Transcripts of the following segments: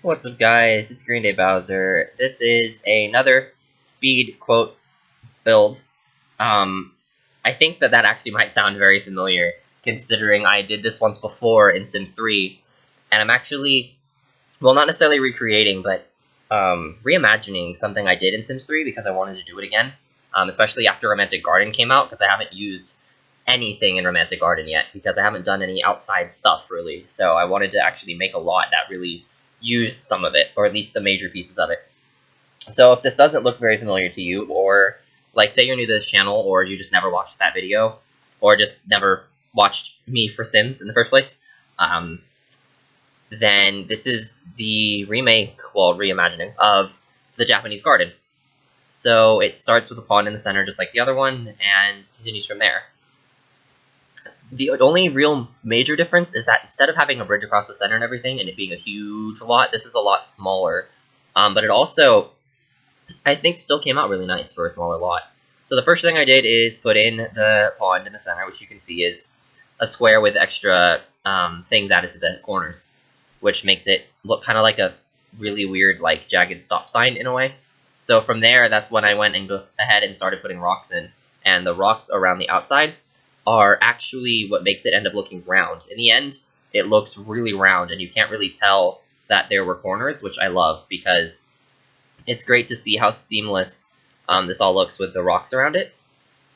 What's up, guys? It's Green Day Bowser. This is another speed quote build. I think that actually might sound very familiar, considering I did this once before in Sims 3, and I'm actually, well, not necessarily recreating, but reimagining something I did in Sims 3 because I wanted to do it again, especially after Romantic Garden came out, because I haven't used anything in Romantic Garden yet, because I haven't done any outside stuff, really, so I wanted to actually make a lot that really used some of it, or at least the major pieces of it. So if this doesn't look very familiar to you, or like say you're new to this channel, or you just never watched that video, or just never watched me for Sims in the first place, then this is the reimagining of the Japanese garden. So it starts with a pond in the center just like the other one, and continues from there. The only real major difference is that instead of having a bridge across the center and everything, and it being a huge lot, this is a lot smaller. But it also, I think, still came out really nice for a smaller lot. So the first thing I did is put in the pond in the center, which you can see is a square with extra things added to the corners, which makes it look kind of like a really weird, like, jagged stop sign in a way. So from there, that's when I went and go ahead and started putting rocks in, and the rocks around the outside are actually what makes it end up looking round. In the end, it looks really round, and you can't really tell that there were corners, which I love, because it's great to see how seamless this all looks with the rocks around it,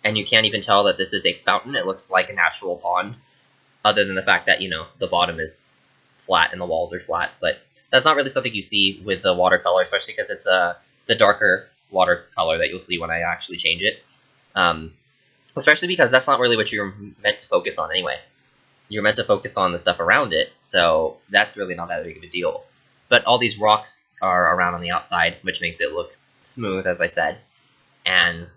and you can't even tell that this is a fountain. It looks like a natural pond, other than the fact that, you know, the bottom is flat and the walls are flat, but that's not really something you see with the watercolor, especially because it's the darker watercolor that you'll see when I actually change it. Especially because that's not really what you're meant to focus on anyway. You're meant to focus on the stuff around it, so that's really not that big of a deal. But all these rocks are around on the outside, which makes it look smooth, as I said. And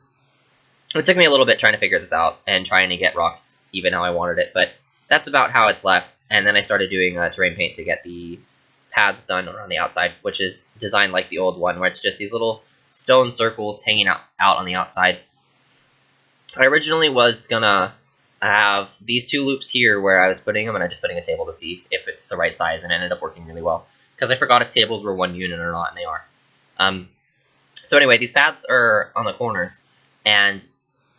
it took me a little bit trying to figure this out, and trying to get rocks even how I wanted it, but that's about how it's left. And then I started doing terrain paint to get the paths done around the outside, which is designed like the old one, where it's just these little stone circles hanging out on the outsides. I originally was gonna have these two loops here where I was putting them, and I just putting a table to see if it's the right size, and it ended up working really well, because I forgot if tables were one unit or not, and they are. So anyway, these paths are on the corners, and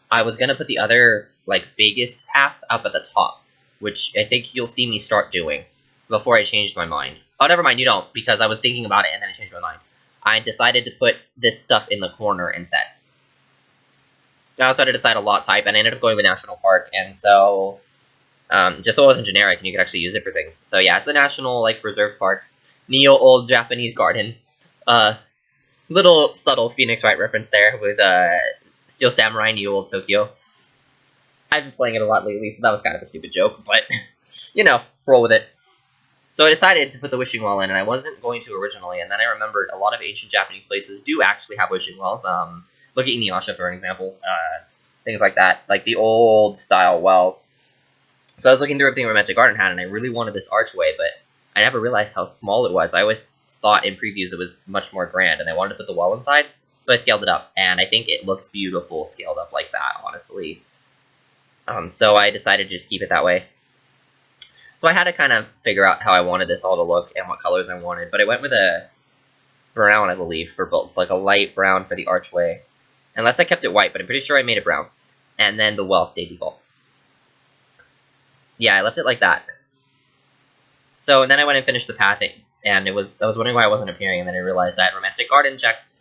I was gonna put the other, like, biggest path up at the top, which I think you'll see me start doing before I changed my mind. Oh, never mind, you don't, because I was thinking about it and then I changed my mind. I decided to put this stuff in the corner instead. I also had to decide a lot type, and I ended up going with National Park, and so, just so it wasn't generic and you could actually use it for things. So yeah, it's a national, like, preserve park. Neo-old Japanese garden. Little subtle Phoenix Wright reference there with, Steel Samurai Neo-old Tokyo. I've been playing it a lot lately, so that was kind of a stupid joke, but, you know, roll with it. So I decided to put the wishing well in, and I wasn't going to originally, and then I remembered a lot of ancient Japanese places do actually have wishing wells. Look at Inuyasha, for an example. Things like that, like the old-style wells. So I was looking through everything Romantic Garden had, and I really wanted this archway, but I never realized how small it was. I always thought in previews it was much more grand, and I wanted to put the well inside, so I scaled it up, and I think it looks beautiful scaled up like that, honestly. So I decided to just keep it that way. So I had to kind of figure out how I wanted this all to look and what colors I wanted, but I went with a brown, I believe, for both, like a light brown for the archway. Unless I kept it white, but I'm pretty sure I made it brown. And then the well stayed default. Yeah, I left it like that. So then I went and finished the pathing, and I was wondering why it wasn't appearing, and then I realized I had Romantic Garden checked.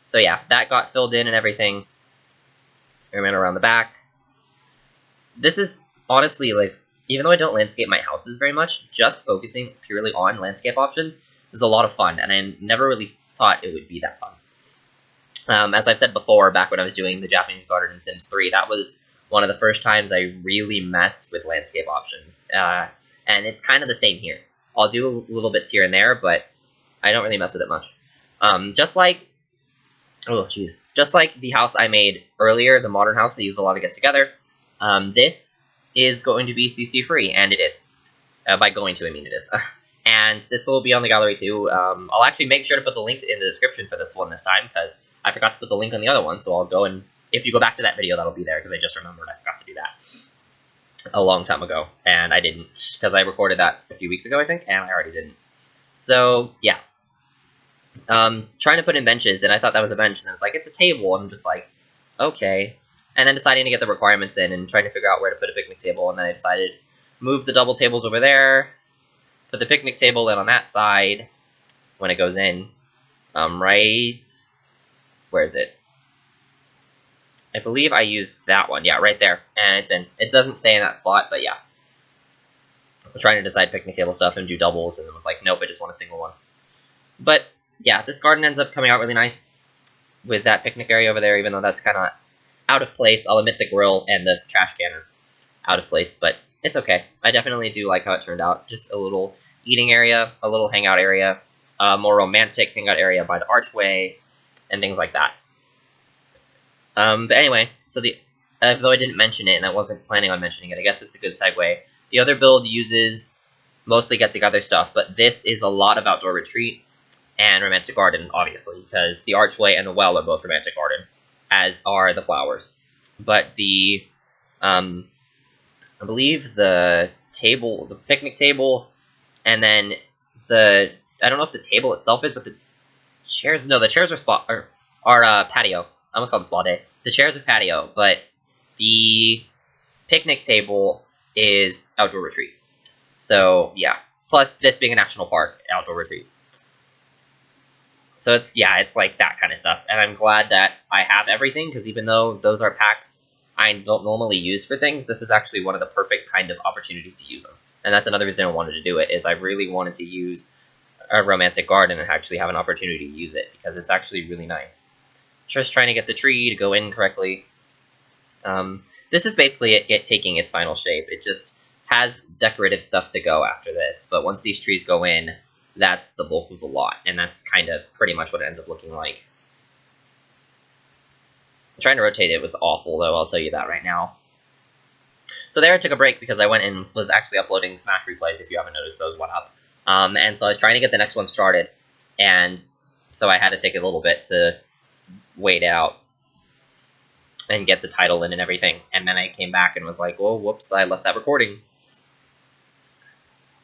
So yeah, that got filled in and everything. I ran around the back. This is honestly, like, even though I don't landscape my houses very much, just focusing purely on landscape options is a lot of fun, and I never really thought it would be that fun. As I've said before, back when I was doing the Japanese garden in Sims 3, that was one of the first times I really messed with landscape options. And it's kind of the same here. I'll do little bits here and there, but I don't really mess with it much. Just like the house I made earlier, the modern house that used a lot to get together, this is going to be CC free, and it is. By going to, I mean it is. And this will be on the gallery too. I'll actually make sure to put the links in the description for this one this time, because I forgot to put the link on the other one, so I'll go and, if you go back to that video, that'll be there, because I just remembered I forgot to do that a long time ago, and I didn't, because I recorded that a few weeks ago, I think, and I already didn't. So, yeah. trying to put in benches, and I thought that was a bench, and I was like, it's a table, and I'm just like, okay. And then deciding to get the requirements in and trying to figure out where to put a picnic table, and then I decided move the double tables over there, put the picnic table in on that side when it goes in. Right, where is it? I believe I used that one, yeah, right there, and it's in. It doesn't stay in that spot, but yeah. I was trying to decide picnic table stuff and do doubles, and it was like, nope, I just want a single one. But yeah, this garden ends up coming out really nice with that picnic area over there, even though that's kind of out of place. I'll admit the grill and the trash can are out of place, but it's okay. I definitely do like how it turned out. Just a little eating area, a little hangout area, a more romantic hangout area by the archway, and things like that. But anyway, so though I didn't mention it and I wasn't planning on mentioning it, I guess it's a good segue. The other build uses mostly get-together stuff, but this is a lot of outdoor retreat and romantic garden, obviously, because the archway and the well are both romantic garden, as are the flowers. But I believe the table, the picnic table, and then I don't know if the table itself is, but the chairs, no, the chairs are patio. I almost called it spa day. The chairs are patio, but the picnic table is outdoor retreat. So, yeah. Plus, this being a national park, outdoor retreat. So it's like that kind of stuff. And I'm glad that I have everything, because even though those are packs I don't normally use for things, this is actually one of the perfect kind of opportunities to use them. And that's another reason I wanted to do it, is I really wanted to use a romantic garden and actually have an opportunity to use it, because it's actually really nice. Just trying to get the tree to go in correctly. This is basically it taking its final shape. It just has decorative stuff to go after this, but once these trees go in, that's the bulk of the lot, and that's kind of pretty much what it ends up looking like. Trying to rotate it was awful, though, I'll tell you that right now. So there I took a break because I went and was actually uploading Smash replays, if you haven't noticed, those went up. And so I was trying to get the next one started, and so I had to take a little bit to wait out and get the title in and everything. And then I came back and was like, well, whoops, I left that recording.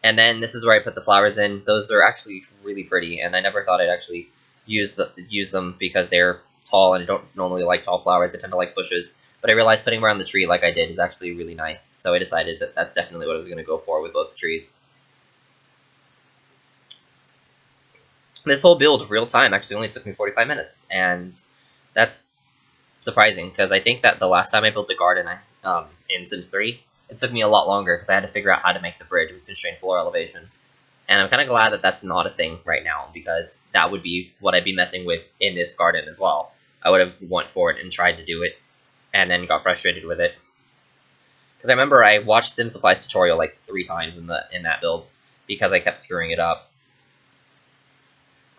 And then this is where I put the flowers in. Those are actually really pretty, and I never thought I'd actually use them because they're tall, and I don't normally like tall flowers. I tend to like bushes. But I realized putting them around the tree like I did is actually really nice. So I decided that that's definitely what I was going to go for with both trees. This whole build, real time, actually only took me 45 minutes. And that's surprising, because I think that the last time I built the garden in Sims 3, it took me a lot longer because I had to figure out how to make the bridge with constrained floor elevation. And I'm kind of glad that that's not a thing right now, because that would be what I'd be messing with in this garden as well. I would have went for it and tried to do it, and then got frustrated with it. Because I remember I watched SimSupply's tutorial like 3 times in that build, because I kept screwing it up.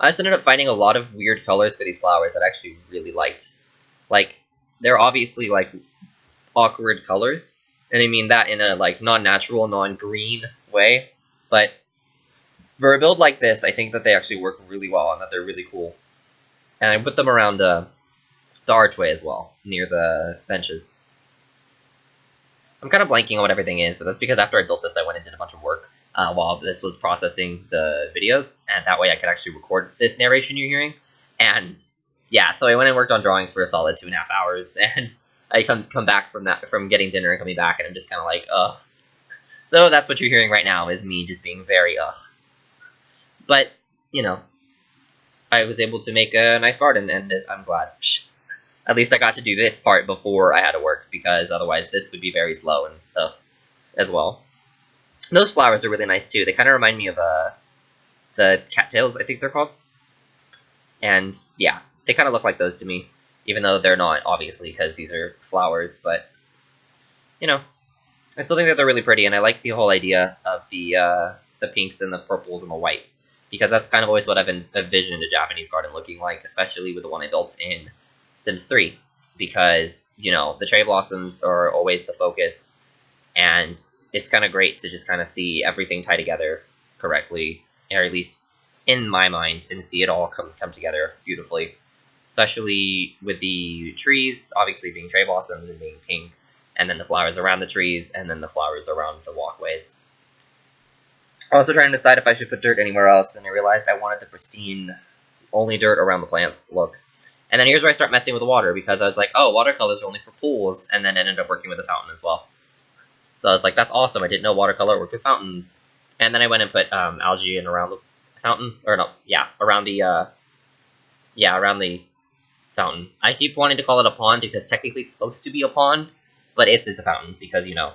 I just ended up finding a lot of weird colors for these flowers that I actually really liked. Like, they're obviously like awkward colors, and I mean that in a like non-natural, non-green way, but for a build like this, I think that they actually work really well and that they're really cool. And I put them around the archway as well, near the benches. I'm kind of blanking on what everything is, but that's because after I built this, I went and did a bunch of work while this was processing the videos, and that way I could actually record this narration you're hearing. And yeah, so I went and worked on drawings for a solid 2.5 hours, and I come back from getting dinner and coming back, and I'm just kind of like, ugh. So that's what you're hearing right now, is me just being very ugh. But, you know, I was able to make a nice garden, and I'm glad. At least I got to do this part before I had to work, because otherwise this would be very slow and ugh, as well. Those flowers are really nice, too. They kind of remind me of the cattails, I think they're called. And, yeah, they kind of look like those to me, even though they're not, obviously, because these are flowers. But, you know, I still think that they're really pretty, and I like the whole idea of the pinks and the purples and the whites, because that's kind of always what I've envisioned a Japanese garden looking like, especially with the one I built in Sims 3, because, you know, the cherry blossoms are always the focus, and it's kind of great to just kind of see everything tie together correctly, or at least in my mind, and see it all come together beautifully, especially with the trees, obviously being cherry blossoms and being pink, and then the flowers around the trees, and then the flowers around the walkways. I was also trying to decide if I should put dirt anywhere else, and I realized I wanted the pristine only dirt around the plants. Look. And then here's where I start messing with the water, because I was like, oh, watercolors are only for pools, and then ended up working with the fountain as well. So I was like, that's awesome. I didn't know watercolor worked with fountains. And then I went and put algae in around the fountain, or no, yeah, around the fountain. I keep wanting to call it a pond because technically it's supposed to be a pond, but it's a fountain because, you know,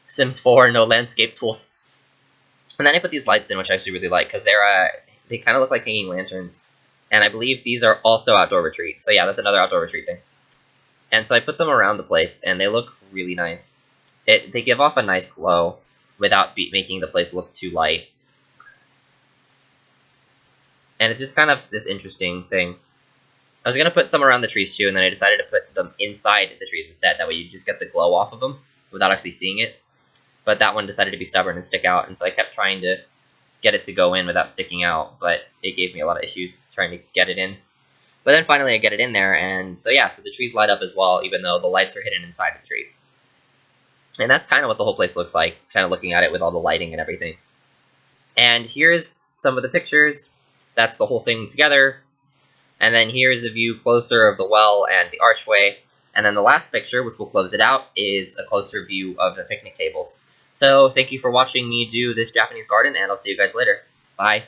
Sims 4, no landscape tools. And then I put these lights in, which I actually really like, because they kind of look like hanging lanterns. And I believe these are also outdoor retreats. So yeah, that's another outdoor retreat thing. And so I put them around the place, and they look really nice. They give off a nice glow without making the place look too light. And it's just kind of this interesting thing. I was going to put some around the trees too, and then I decided to put them inside the trees instead. That way you just get the glow off of them without actually seeing it. But that one decided to be stubborn and stick out, and so I kept trying to get it to go in without sticking out, but it gave me a lot of issues trying to get it in. But then finally I get it in there, and so yeah, so the trees light up as well, even though the lights are hidden inside the trees. And that's kind of what the whole place looks like, kind of looking at it with all the lighting and everything. And here's some of the pictures. That's the whole thing together. And then here's a view closer of the well and the archway. And then the last picture, which will close it out, is a closer view of the picnic tables. So thank you for watching me do this Japanese garden, and I'll see you guys later. Bye.